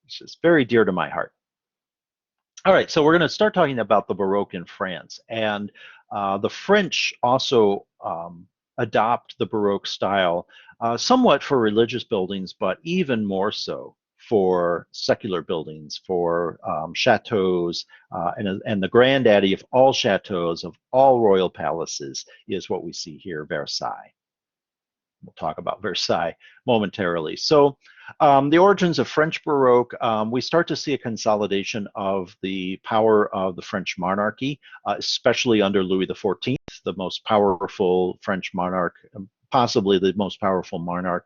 It's just very dear to my heart. All right, so we're going to start talking about the Baroque in France. And the French also adopt the Baroque style somewhat for religious buildings, but even more so for secular buildings, for chateaus, and the granddaddy of all chateaus, of all royal palaces, is what we see here, Versailles. We'll talk about Versailles momentarily. So the origins of French Baroque, we start to see a consolidation of the power of the French monarchy, especially under Louis XIV, the most powerful French monarch, possibly the most powerful monarch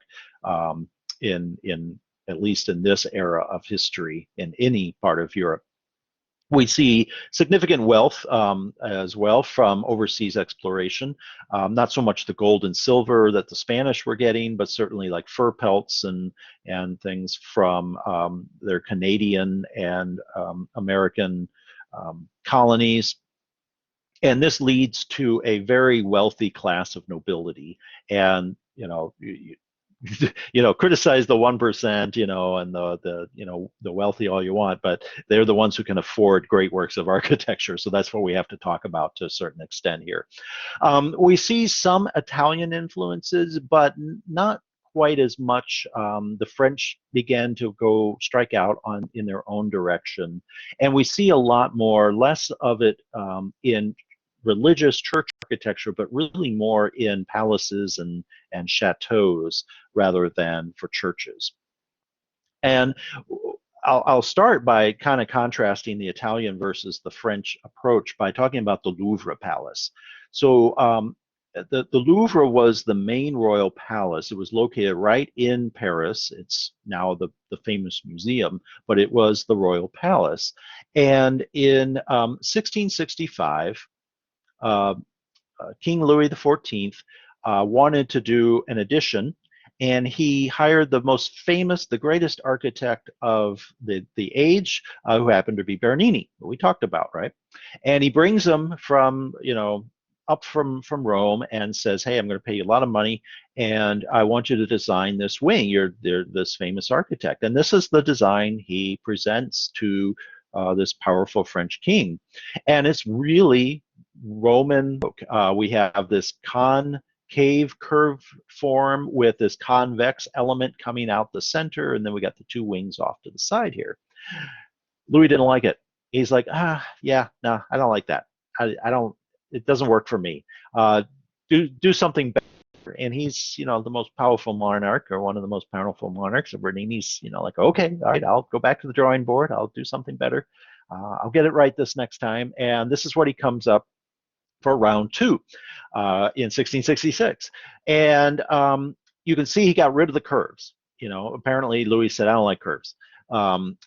in at least in this era of history in any part of Europe. We see significant wealth as well from overseas exploration. Not so much the gold and silver that the Spanish were getting, but certainly like fur pelts and things from their Canadian and American colonies. And this leads to a very wealthy class of nobility. And criticize the 1%, and the wealthy all you want, but they're the ones who can afford great works of architecture. So that's what we have to talk about to a certain extent here. We see some Italian influences, but not quite as much. The French began to strike out in their own direction, and we see a lot more, less of it in religious church architecture, but really more in palaces and chateaus rather than for churches. And I'll start by kind of contrasting the Italian versus the French approach by talking about the Louvre Palace. So the Louvre was the main royal palace. It was located right in Paris. It's now the famous museum, but it was the royal palace. And in 1665, King Louis XIV wanted to do an addition, and he hired the most famous, the greatest architect of the age, who happened to be Bernini, who we talked about, right? And he brings him from, up from Rome and says, hey, I'm going to pay you a lot of money, and I want you to design this wing. You're this famous architect. And this is the design he presents to this powerful French king. And it's really Roman. We have this concave curve form with this convex element coming out the center, and then we got the two wings off to the side here. Louis didn't like it. He's like, yeah, no, I don't like that. I don't. It doesn't work for me. Do something better. And he's, the most powerful monarch, or one of the most powerful monarchs. And Bernini's, like, okay, all right, I'll go back to the drawing board. I'll do something better. I'll get it right this next time. And this is what he comes up for round two in 1666. And you can see he got rid of the curves. Apparently Louis said, I don't like curves.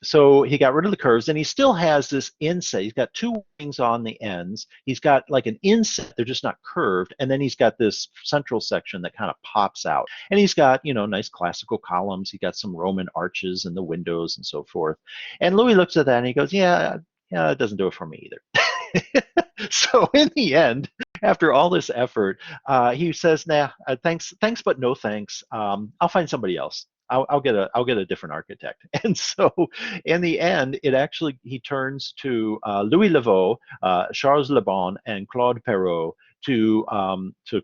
So he got rid of the curves, and he still has this inset. He's got two wings on the ends. He's got like an inset. They're just not curved. And then he's got this central section that kind of pops out. And he's got, nice classical columns. He got some Roman arches in the windows and so forth. And Louis looks at that and he goes, yeah, it doesn't do it for me either. So in the end, after all this effort, he says, nah, thanks, but no thanks. I'll find somebody else. I'll get a different architect. And so in the end, he turns to Louis Le Vaux, Charles Le Bon, and Claude Perrault to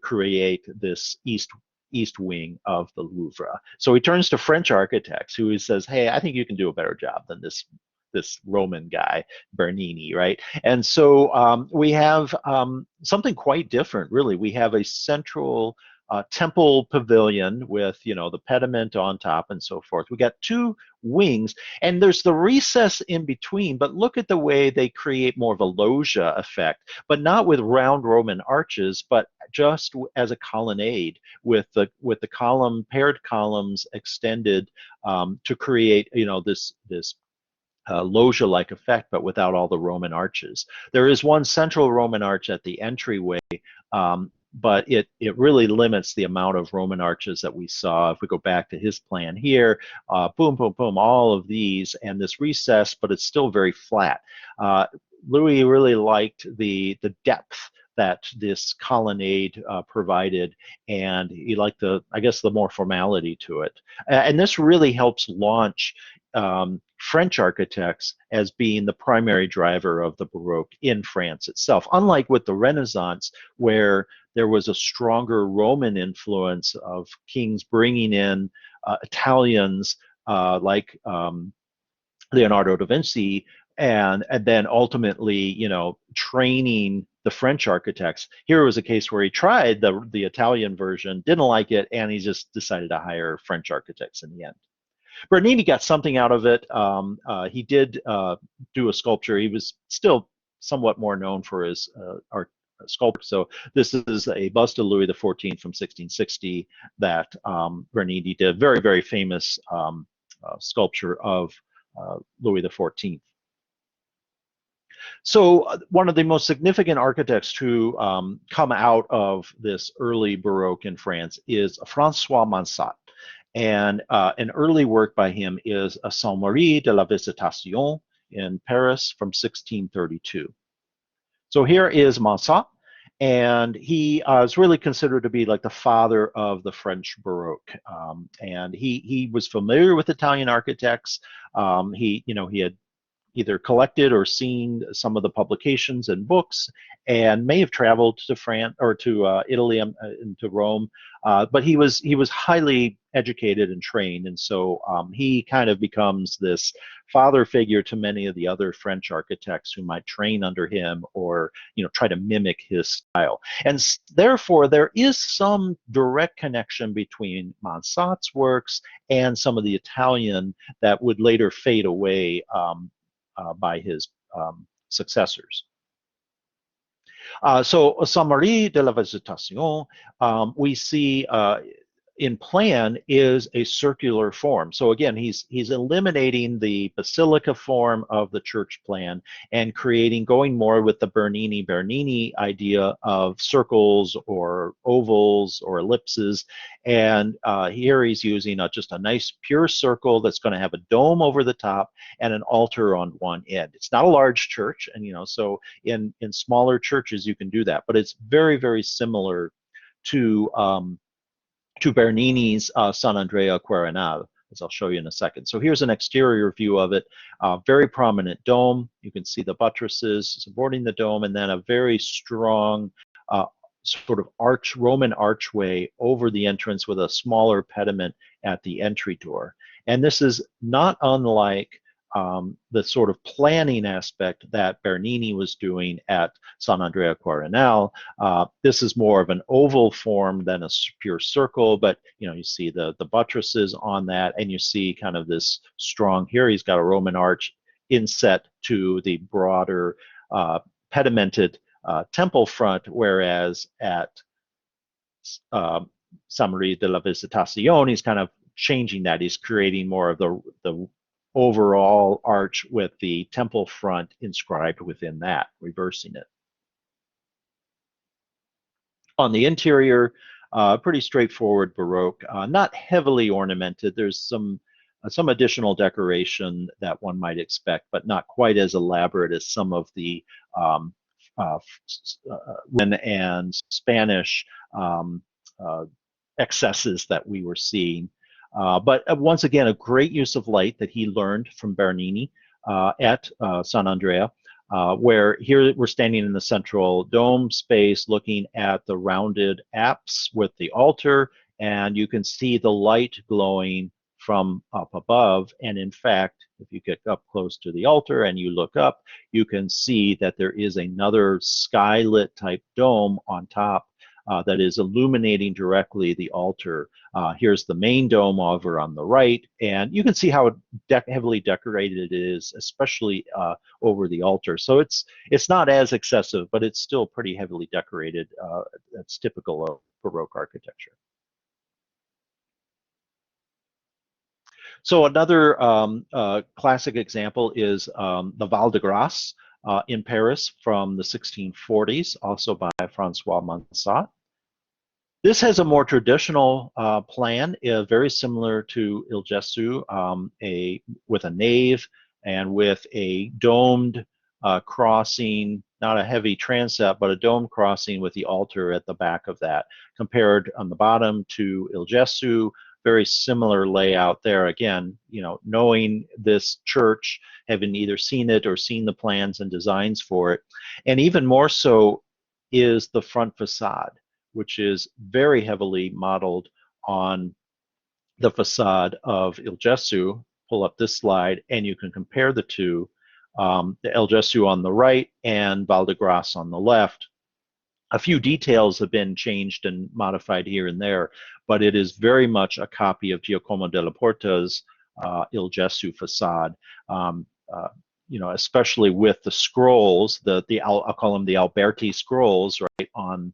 create this east wing of the Louvre. So he turns to French architects, who he says, hey, I think you can do a better job than this Roman guy, Bernini, right? And so we have something quite different, really. We have a central temple pavilion with, the pediment on top and so forth. We got two wings, and there's the recess in between, but look at the way they create more of a loggia effect, but not with round Roman arches, but just as a colonnade with the paired columns extended to create, this loggia-like effect, but without all the Roman arches. There is one central Roman arch at the entryway, but it really limits the amount of Roman arches that we saw. If we go back to his plan here, boom, boom, boom, all of these, and this recess, but it's still very flat. Louis really liked the depth that this colonnade provided, and he liked the more formality to it. And this really helps launch French architects as being the primary driver of the Baroque in France itself. Unlike with the Renaissance, where there was a stronger Roman influence of kings bringing in Italians like Leonardo da Vinci, and then ultimately, training the French architects. Here was a case where he tried the Italian version, didn't like it, and he just decided to hire French architects in the end. Bernini got something out of it. He did do a sculpture. He was still somewhat more known for his art sculpture. So this is a bust of Louis XIV from 1660 that Bernini did. Very, very famous sculpture of Louis XIV. So one of the most significant architects to come out of this early Baroque in France is Francois Mansart. And an early work by him is a Saint-Marie de la Visitation in Paris from 1632. So here is Mansart, and he is really considered to be like the father of the French Baroque. And he was familiar with Italian architects. He had either collected or seen some of the publications and books, and may have traveled to France or to Italy and to Rome. But he was highly educated and trained, and so he kind of becomes this father figure to many of the other French architects who might train under him or try to mimic his style. And therefore, there is some direct connection between Mansart's works and some of the Italian that would later fade away by his successors. So Saint-Marie de la Visitation, we see in plan is a circular form. So again, he's eliminating the basilica form of the church plan and going more with the Bernini idea of circles or ovals or ellipses. And here he's using just a nice pure circle that's going to have a dome over the top and an altar on one end. It's not a large church, and so in smaller churches you can do that, but it's very, very similar to Bernini's San Andrea Quirinal, as I'll show you in a second. So here's an exterior view of it. Very prominent dome. You can see the buttresses supporting the dome, and then a very strong sort of Roman archway over the entrance with a smaller pediment at the entry door. And this is not unlike the sort of planning aspect that Bernini was doing at San Andrea Quirinal. This is more of an oval form than a pure circle, but you see the buttresses on that, and you see kind of this strong, here he's got a Roman arch inset to the broader pedimented temple front, whereas at Saint-Marie de la Visitation, he's kind of changing that. He's creating more of the overall arch with the temple front inscribed within that, reversing it. On the interior, pretty straightforward Baroque, not heavily ornamented. There's some additional decoration that one might expect, but not quite as elaborate as some of the and Spanish excesses that we were seeing. But once again, a great use of light that he learned from Bernini at San Andrea, where here we're standing in the central dome space looking at the rounded apse with the altar, and you can see the light glowing from up above. And in fact, if you get up close to the altar and you look up, you can see that there is another skylit type dome on top that is illuminating directly the altar. Here's the main dome over on the right, and you can see how heavily decorated it is, especially over the altar. So it's not as excessive, but it's still pretty heavily decorated. That's typical of Baroque architecture. So another classic example is the Val de Grâce in Paris from the 1640s, also by Francois Mansart. This has a more traditional plan, very similar to Il Gesù, with a nave and with a domed crossing, not a heavy transept, but a domed crossing with the altar at the back of that, compared on the bottom to Il Gesù, very similar layout there. Again, you know, knowing this church, having either seen it or seen the plans and designs for it, and even more so is the front facade, which is very heavily modeled on the facade of Il Gesù. Pull up this slide, and you can compare the two, the El Gesù on the right and Val de Grace on the left. A few details have been changed and modified here and there, but it is very much a copy of Giacomo della Porta's Il Gesù facade. You know, especially with the scrolls, I'll call them the Alberti scrolls, right on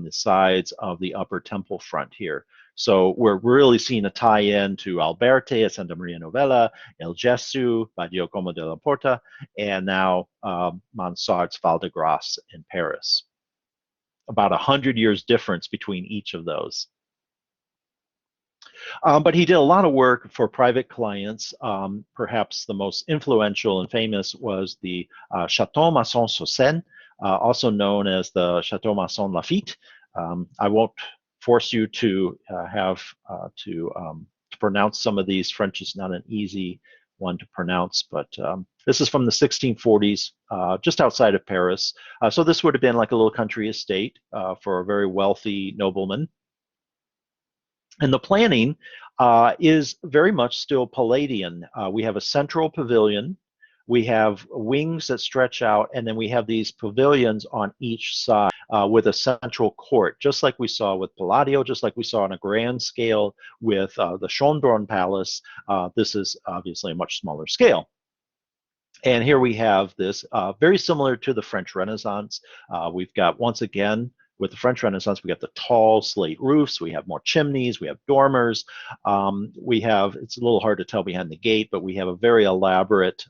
the sides of the upper temple front here. So we're really seeing a tie-in to Alberti at Santa Maria Novella, Il Gesù by Giacomo della Porta, and now Mansart's Val de Grace in Paris. About 100 years difference between each of those. But he did a lot of work for private clients. Perhaps the most influential and famous was the Chateau Masson sur Seine, also known as the Chateau Masson Lafite. I won't force you to to pronounce some of these. French is not an easy one to pronounce, but this is from the 1640s, just outside of Paris. So this would have been like a little country estate for a very wealthy nobleman. And the planning is very much still Palladian. We have a central pavilion, we have wings that stretch out, and then we have these pavilions on each side with a central court, just like we saw with Palladio, just like we saw on a grand scale with the Schönbrunn Palace. This is obviously a much smaller scale. And here we have this very similar to the French Renaissance. We've got, once again, with the French Renaissance, we got the tall slate roofs, we have more chimneys, we have dormers, we have, it's a little hard to tell behind the gate, but we have a very elaborate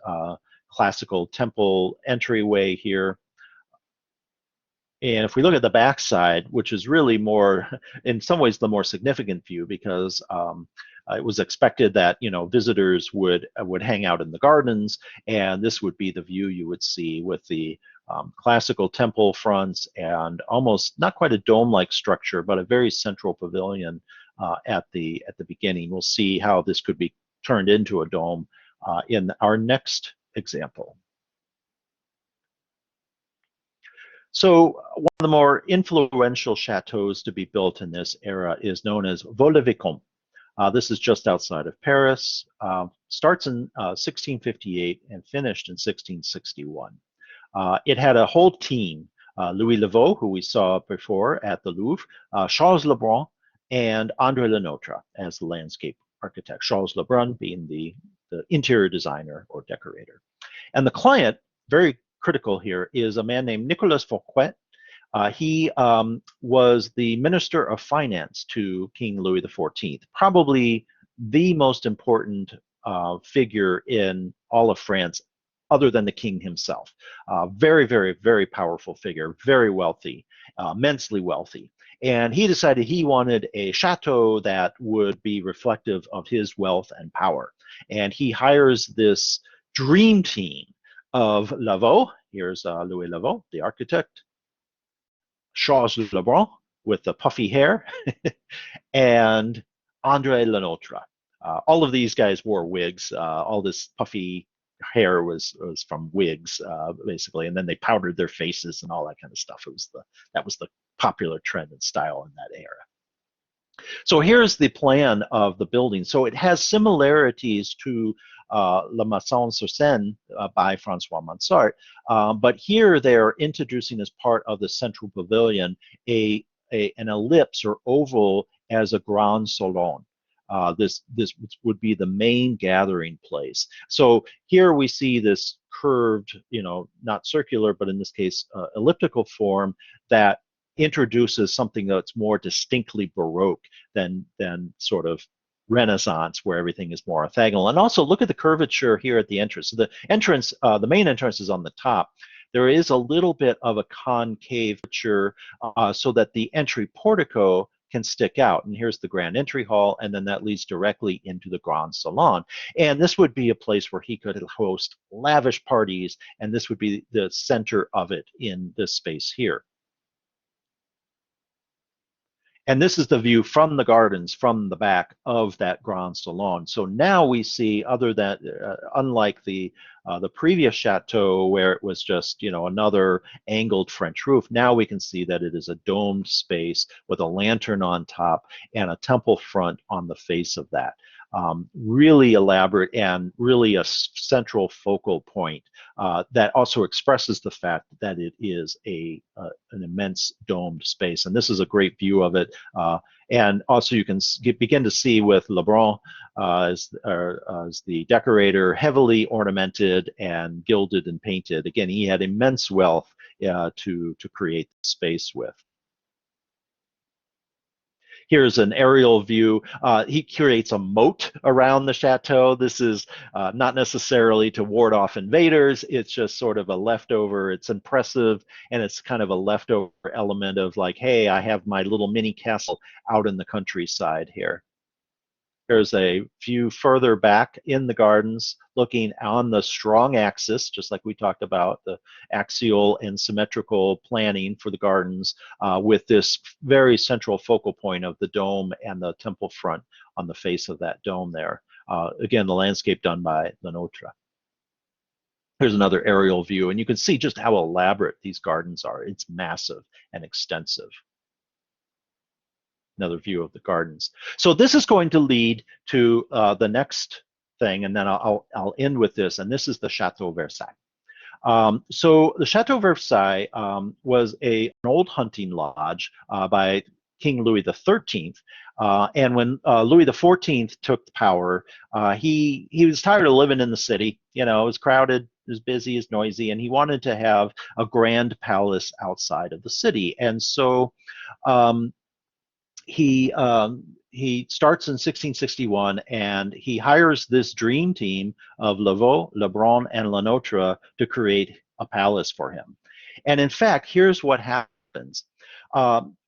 classical temple entryway here. And if we look at the backside, which is really more, in some ways, the more significant view, because it was expected that, you know, visitors would hang out in the gardens, and this would be the view you would see with the classical temple fronts and almost not quite a dome-like structure, but a very central pavilion at the beginning. We'll see how this could be turned into a dome in our next example. So one of the more influential chateaus to be built in this era is known as Vaux le Vicomte. This is just outside of Paris, starts in 1658 and finished in 1661. It had a whole team, Louis Le Vaux, who we saw before at the Louvre, Charles Lebrun, and André Le Nôtre as the landscape architect, Charles Lebrun being the interior designer or decorator. And the client, very critical here, is a man named Nicolas Fouquet. He was the Minister of Finance to King Louis XIV, probably the most important figure in all of France, other than the king himself. Very, very, very powerful figure, very wealthy, immensely wealthy. And he decided he wanted a chateau that would be reflective of his wealth and power. And he hires this dream team of Le Vaux. Here's Louis Le Vaux, the architect, Charles Lebrun with the puffy hair, and André Le Nôtre. All of these guys wore wigs. All this puffy hair was from wigs, basically, and then they powdered their faces and all that kind of stuff. That was the popular trend and style in that era. So here's the plan of the building. So it has similarities to La Maison sur Seine by Francois Mansart, but here they're introducing as part of the central pavilion an ellipse or oval as a grand salon. This would be the main gathering place. So here we see this curved, you know, not circular, but in this case, elliptical form that introduces something that's more distinctly Baroque than sort of Renaissance, where everything is more orthogonal. And also look at the curvature here at the entrance. So the entrance, the main entrance is on the top. There is a little bit of a concave curvature so that the entry portico can stick out. And here's the grand entry hall, and then that leads directly into the grand salon. And this would be a place where he could host lavish parties, and this would be the center of it in this space here. And this is the view from the gardens, from the back of that Grand Salon. So now we see, other than, unlike the previous chateau where it was just, another angled French roof, now we can see that it is a domed space with a lantern on top and a temple front on the face of that. Really elaborate and really a central focal point that also expresses the fact that it is an immense domed space. And this is a great view of it. And also you can begin to see with Lebrun as the decorator, heavily ornamented and gilded and painted. Again, he had immense wealth to create the space with. Here's an aerial view. He creates a moat around the chateau. This is not necessarily to ward off invaders. It's just sort of a leftover. It's impressive, and it's kind of a leftover element of like, hey, I have my little mini castle out in the countryside here. There's a view further back in the gardens, looking on the strong axis, just like we talked about, the axial and symmetrical planning for the gardens, with this very central focal point of the dome and the temple front on the face of that dome there. Again, the landscape done by Lenotre. Here's another aerial view, and you can see just how elaborate these gardens are. It's massive and extensive. Another view of the gardens. So this is going to lead to the next thing, and then I'll end with this, and this is the Chateau Versailles. So the Chateau Versailles was an old hunting lodge by King Louis XIII, and when Louis XIV took power, he was tired of living in the city. It was crowded, it was busy, it was noisy, and he wanted to have a grand palace outside of the city. And so he starts in 1661, and he hires this dream team of Vaux, Lebrun, and Lenotre to create a palace for him. And in fact, here's what happens.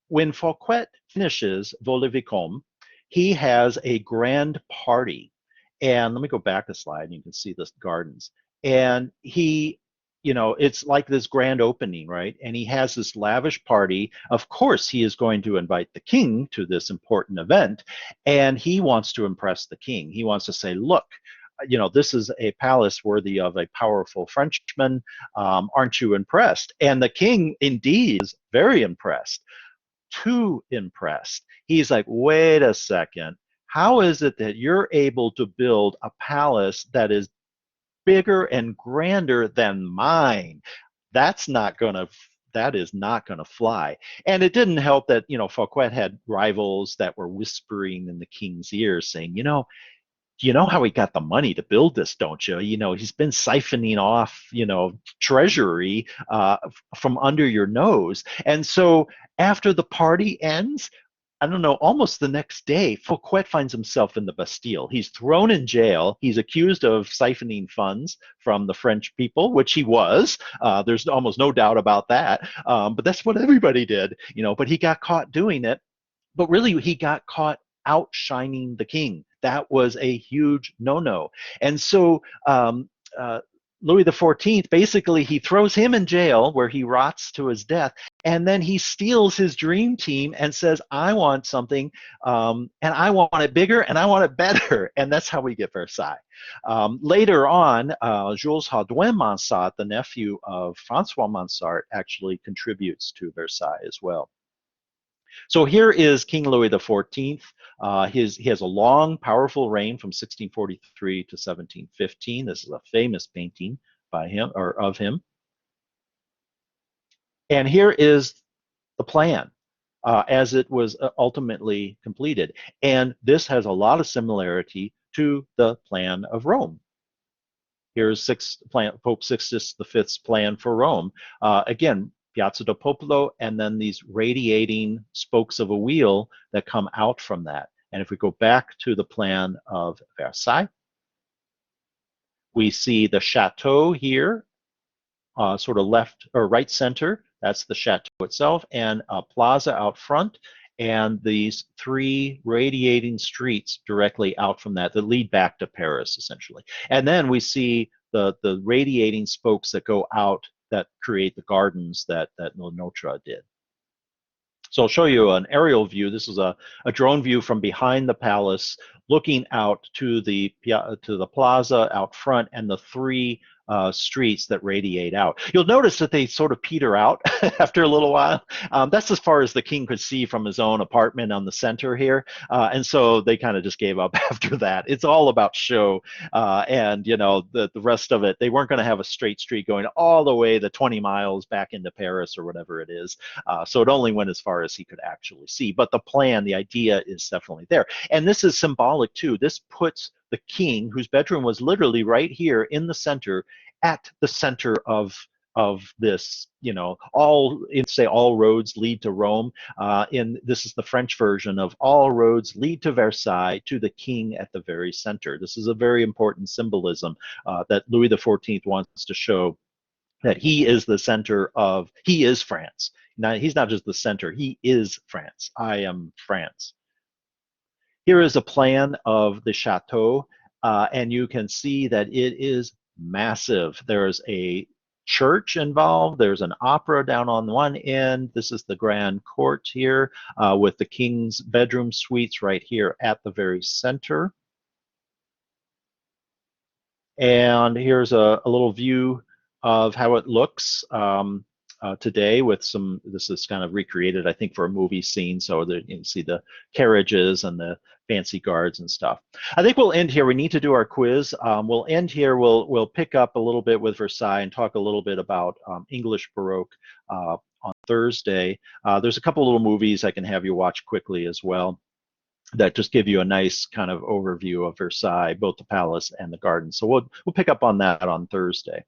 When Fouquet finishes Vaux le Vicomte, he has a grand party. And let me go back a slide, and you can see the gardens. And it's like this grand opening, right? And he has this lavish party. Of course, he is going to invite the king to this important event, and he wants to impress the king. He wants to say, look, this is a palace worthy of a powerful Frenchman. Aren't you impressed? And the king indeed is very impressed, too impressed. He's like, wait a second. How is it that you're able to build a palace that is bigger and grander than mine? That is not gonna fly. And it didn't help that Fouquet had rivals that were whispering in the king's ear, saying, you know how he got the money to build this, don't you? He's been siphoning off treasury from under your nose. And so after the party ends, I don't know, almost the next day, Fouquet finds himself in the Bastille. He's thrown in jail. He's accused of siphoning funds from the French people, which he was. There's almost no doubt about that. But that's what everybody did, but he got caught doing it. But really, he got caught outshining the king. That was a huge no-no. And so Louis XIV, basically, he throws him in jail where he rots to his death, and then he steals his dream team and says, I want something, and I want it bigger, and I want it better. And that's how we get Versailles. Later on, Jules Haudoin Mansart, the nephew of Francois Mansart, actually contributes to Versailles as well. So here is King Louis XIV. He has a long, powerful reign from 1643 to 1715. This is a famous painting by him, or of him. And here is the plan as it was ultimately completed. And this has a lot of similarity to the plan of Rome. Here's Pope Sixtus V's plan for Rome. Again, Piazza del Popolo, and then these radiating spokes of a wheel that come out from that. And if we go back to the plan of Versailles, we see the chateau here, sort of left or right center. That's the chateau itself, and a plaza out front, and these three radiating streets directly out from that lead back to Paris, essentially. And then we see the radiating spokes that go out that create the gardens that Lenotre did. So I'll show you an aerial view. This is a drone view from behind the palace, looking out to the plaza out front and the three streets that radiate out. You'll notice that they sort of peter out after a little while. That's as far as the king could see from his own apartment on the center here, and so they kind of just gave up after that. It's all about show, and you know the rest of it. They weren't going to have a straight street going all the way the 20 miles back into Paris or whatever it is. So it only went as far as he could actually see. But the plan, the idea is definitely there. And this is symbolic too. This puts the king, whose bedroom was literally right here in the center, at the center of this, you know, all roads lead to Rome. In this is the French version of all roads lead to Versailles, to the king at the very center. This is a very important symbolism that Louis XIV wants to show, that he is the center of, he is France. Now, he's not just the center, he is France. I am France. Here is a plan of the chateau, and you can see that it is massive. There's a church involved. There's an opera down on one end. This is the grand court here, with the king's bedroom suites right here at the very center. And here's a little view of how it looks today with some, this is kind of recreated, I think, for a movie scene. So that you can see the carriages and the fancy guards and stuff. I think we'll end here. We need to do our quiz. We'll end here. We'll pick up a little bit with Versailles and talk a little bit about English Baroque on Thursday. There's a couple little movies I can have you watch quickly as well that just give you a nice kind of overview of Versailles, both the palace and the garden. So we'll pick up on that on Thursday.